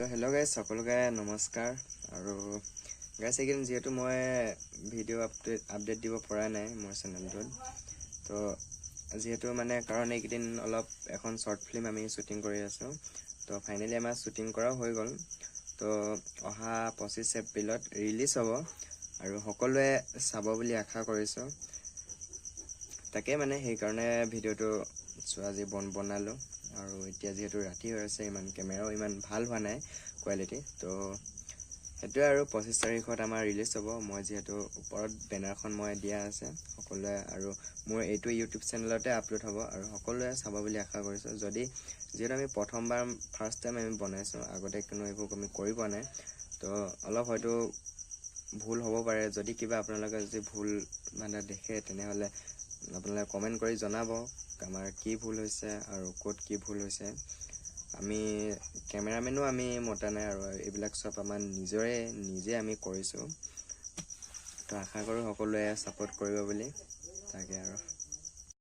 তো hello' guys, সকলোকে নমস্কাৰ। আৰু গাইজ এইকেইদিন যিহেতু মই ভিডিঅ' আপডেট দিব পৰা নাই মোৰ চেনেলটোত, তো যিহেতু মানে কাৰণ এইকেইদিন অলপ এখন শ্বৰ্ট ফিল্ম আমি শ্বুটিং কৰি আছোঁ। তো ফাইনেলি আমাৰ শ্বুটিং কৰাও হৈ গ'ল। তো অহা 25 এপ্ৰিলত ৰিলিজ হ'ব আৰু সকলোৱে চাব বুলি আশা কৰিছোঁ। তাকে মানে সেইকাৰণে ভিডিঅ'টো আজি বনালোঁ। আৰু এতিয়া যিহেতু ৰাতি হৈ আছে, কেমেৰাও ইমান ভাল হোৱা নাই কোৱালিটি। তো সেইটোৱে আৰু 25 তাৰিখত আমাৰ ৰিলিজ হ'ব। মই যিহেতু ওপৰত বেনাৰখন মই দিয়া আছে সকলোৱে, আৰু মোৰ এইটো ইউটিউব চেনেলতে আপলোড হ'ব আৰু সকলোৱে চাব বুলি আশা কৰিছোঁ। যিহেতু আমি প্ৰথমবাৰ ফাৰ্ষ্ট টাইম আমি বনাইছোঁ, আগতে কোনো এইবোৰ আমি কৰি পোৱা নাই, তো অলপ হয়তো ভুল হ'ব পাৰে। যদি কিবা আপোনালোকে যদি ভুল মানে দেখে তেনেহ'লে আপোনালোকে কমেণ্ট কৰি জনাব আমাৰ কি ভুল হৈছে আৰু ক'ত কি ভুল হৈছে। আমি কেমেৰামেনো আমি মতা নাই, আৰু এইবিলাক চব আমাৰ নিজে আমি কৰিছোঁ। তো আশা কৰোঁ সকলোৱে ছাপোৰ্ট কৰিব বুলি। তাকে আৰু